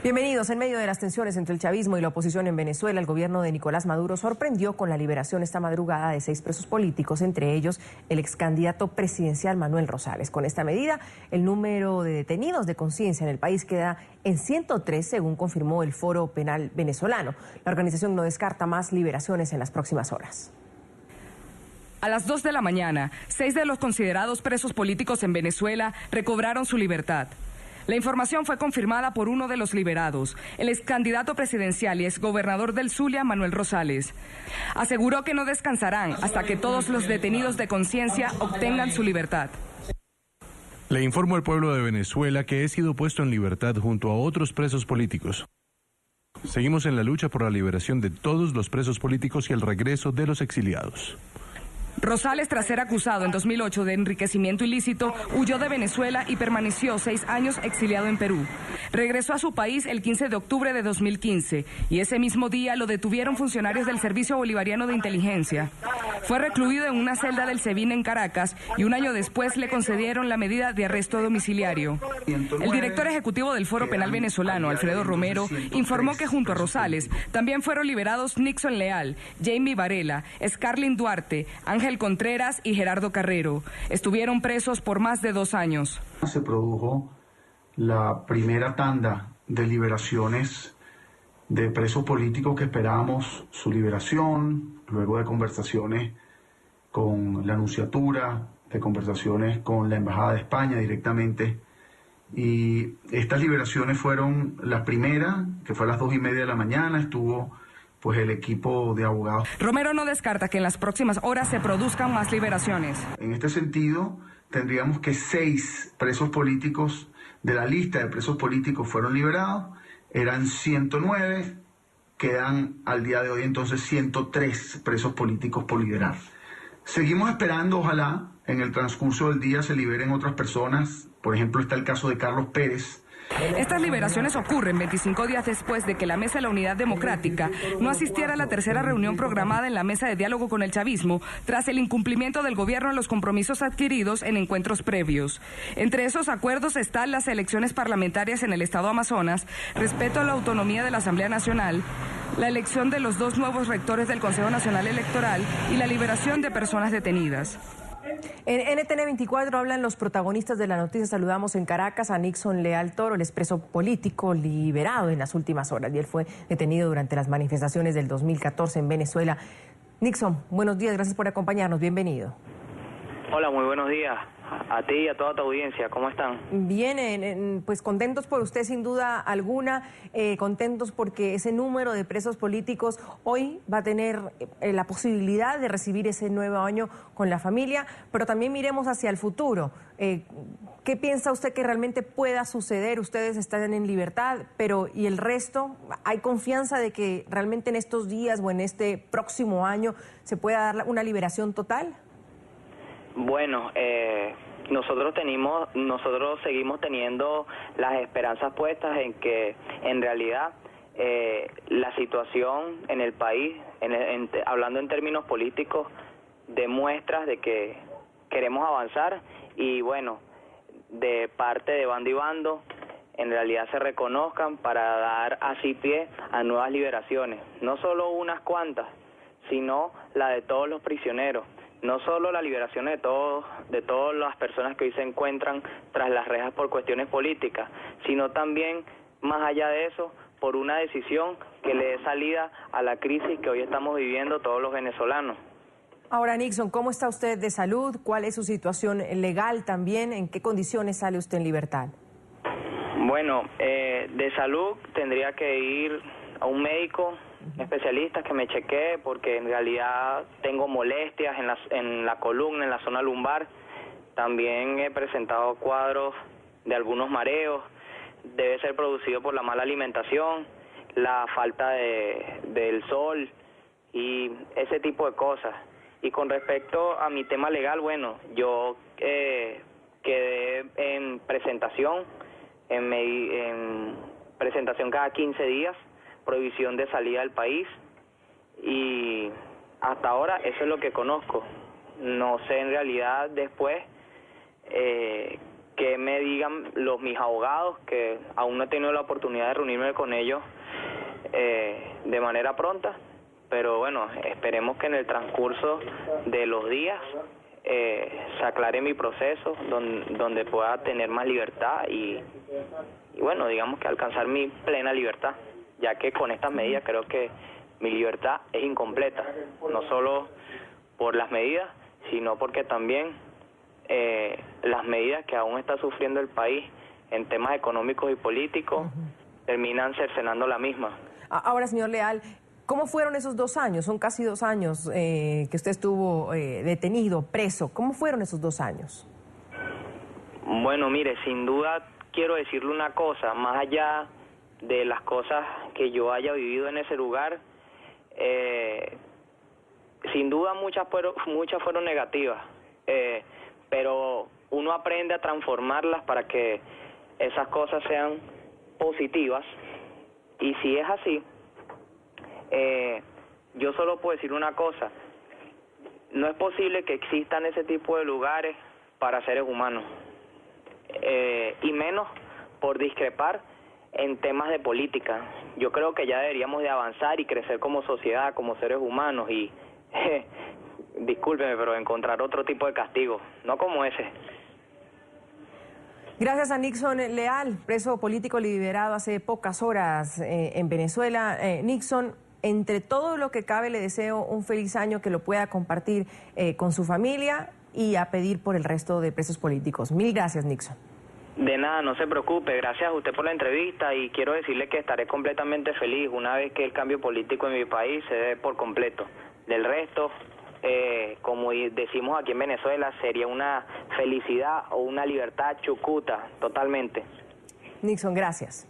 Bienvenidos. En medio de las tensiones entre el chavismo y la oposición en Venezuela, el gobierno de Nicolás Maduro sorprendió con la liberación esta madrugada de 6 presos políticos, entre ellos el ex candidato presidencial Manuel Rosales. Con esta medida, el número de detenidos de conciencia en el país queda en 103, según confirmó el Foro Penal Venezolano. La organización no descarta más liberaciones en las próximas horas. A las 2 de la mañana, 6 de los considerados presos políticos en Venezuela recobraron su libertad. La información fue confirmada por uno de los liberados, el ex candidato presidencial y exgobernador del Zulia, Manuel Rosales. Aseguró que no descansarán hasta que todos los detenidos de conciencia obtengan su libertad. Le informo al pueblo de Venezuela que he sido puesto en libertad junto a otros presos políticos. Seguimos en la lucha por la liberación de todos los presos políticos y el regreso de los exiliados. Rosales, tras ser acusado en 2008 de enriquecimiento ilícito, huyó de Venezuela y permaneció 6 años exiliado en Perú. Regresó a su país el 15 de octubre de 2015 y ese mismo día lo detuvieron funcionarios del Servicio Bolivariano de Inteligencia. Fue recluido en una celda del SEBIN en Caracas y un año después le concedieron la medida de arresto domiciliario. El director ejecutivo del Foro Penal Venezolano, Alfredo Romero, informó que junto a Rosales también fueron liberados Nixon Leal, Jamie Varela, Scarlin Duarte, Ángel Contreras y Gerardo Carrero. Estuvieron presos por más de 2 años. Se produjo la primera tanda de liberaciones de presos políticos que esperábamos su liberación, luego de conversaciones con la Nunciatura, de conversaciones con la Embajada de España directamente. Y estas liberaciones fueron las primeras, que fue a las 2:30 de la mañana, estuvo pues el equipo de abogados. Romero no descarta que en las próximas horas se produzcan más liberaciones. En este sentido, tendríamos que 6 presos políticos de la lista de presos políticos fueron liberados, eran 109, quedan al día de hoy entonces 103 presos políticos por liberar. Seguimos esperando, ojalá en el transcurso del día se liberen otras personas, por ejemplo está el caso de Carlos Pérez. Estas liberaciones ocurren 25 días después de que la Mesa de la Unidad Democrática no asistiera a la tercera reunión programada en la mesa de diálogo con el chavismo tras el incumplimiento del gobierno en los compromisos adquiridos en encuentros previos. Entre esos acuerdos están las elecciones parlamentarias en el estado Amazonas, respeto a la autonomía de la Asamblea Nacional, la elección de los 2 nuevos rectores del Consejo Nacional Electoral y la liberación de personas detenidas. En NTN 24 hablan los protagonistas de la noticia. Saludamos en Caracas a Nixon Leal Toro, el expreso político liberado en las últimas horas. Y él fue detenido durante las manifestaciones del 2014 en Venezuela. Nixon, buenos días, gracias por acompañarnos, bienvenido. Hola, muy buenos días a ti y a toda tu audiencia, ¿cómo están? Bien, pues contentos por usted sin duda alguna, contentos porque ese número de presos políticos hoy va a tener la posibilidad de recibir ese nuevo año con la familia, pero también miremos hacia el futuro. ¿Qué piensa usted que realmente pueda suceder? Ustedes están en libertad, pero ¿y el resto? ¿Hay confianza de que realmente en estos días o en este próximo año se pueda dar una liberación total? Bueno, nosotros seguimos teniendo las esperanzas puestas en que en realidad la situación en el país, hablando en términos políticos, demuestra de que queremos avanzar y bueno, de parte de bando y bando, en realidad se reconozcan para dar así pie a nuevas liberaciones, no solo unas cuantas, sino la de todos los prisioneros. No solo la liberación de todas las personas que hoy se encuentran tras las rejas por cuestiones políticas, sino también, más allá de eso, por una decisión que le dé salida a la crisis que hoy estamos viviendo todos los venezolanos. Ahora, Nixon, ¿cómo está usted de salud? ¿Cuál es su situación legal también? ¿En qué condiciones sale usted en libertad? Bueno, de salud tendría que ir a un médico especialista que me chequee porque en realidad tengo molestias en la columna, en la zona lumbar. También he presentado cuadros de algunos mareos. Debe ser producido por la mala alimentación, la falta del sol y ese tipo de cosas. Y con respecto a mi tema legal, bueno, yo quedé en presentación, en presentación cada 15 días, prohibición de salida del país y hasta ahora eso es lo que conozco. No sé en realidad después que me digan mis abogados, que aún no he tenido la oportunidad de reunirme con ellos de manera pronta, pero bueno, esperemos que en el transcurso de los días se aclare mi proceso, donde pueda tener más libertad y bueno, digamos que alcanzar mi plena libertad, ya que con estas medidas creo que mi libertad es incompleta, no solo por las medidas, sino porque también las medidas que aún está sufriendo el país en temas económicos y políticos terminan cercenando la misma. Ahora, señor Leal, ¿cómo fueron esos 2 años? Son casi 2 años que usted estuvo detenido, preso. ¿Cómo fueron esos 2 años? Bueno, mire, sin duda quiero decirle una cosa, más allá de las cosas que yo haya vivido en ese lugar, sin duda muchas fueron negativas, pero uno aprende a transformarlas para que esas cosas sean positivas, y si es así, yo solo puedo decir una cosa: no es posible que existan ese tipo de lugares para seres humanos, y menos por discrepar en temas de política. Yo creo que ya deberíamos de avanzar y crecer como sociedad, como seres humanos, y discúlpeme, pero encontrar otro tipo de castigo, no como ese. Gracias a Nixon Leal, preso político liberado hace pocas horas en Venezuela. Nixon, entre todo lo que cabe, le deseo un feliz año, que lo pueda compartir con su familia y a pedir por el resto de presos políticos. Mil gracias, Nixon. De nada, no se preocupe, gracias a usted por la entrevista, y quiero decirle que estaré completamente feliz una vez que el cambio político en mi país se dé por completo. Del resto, como decimos aquí en Venezuela, sería una felicidad o una libertad chucuta, totalmente. Nixon, gracias.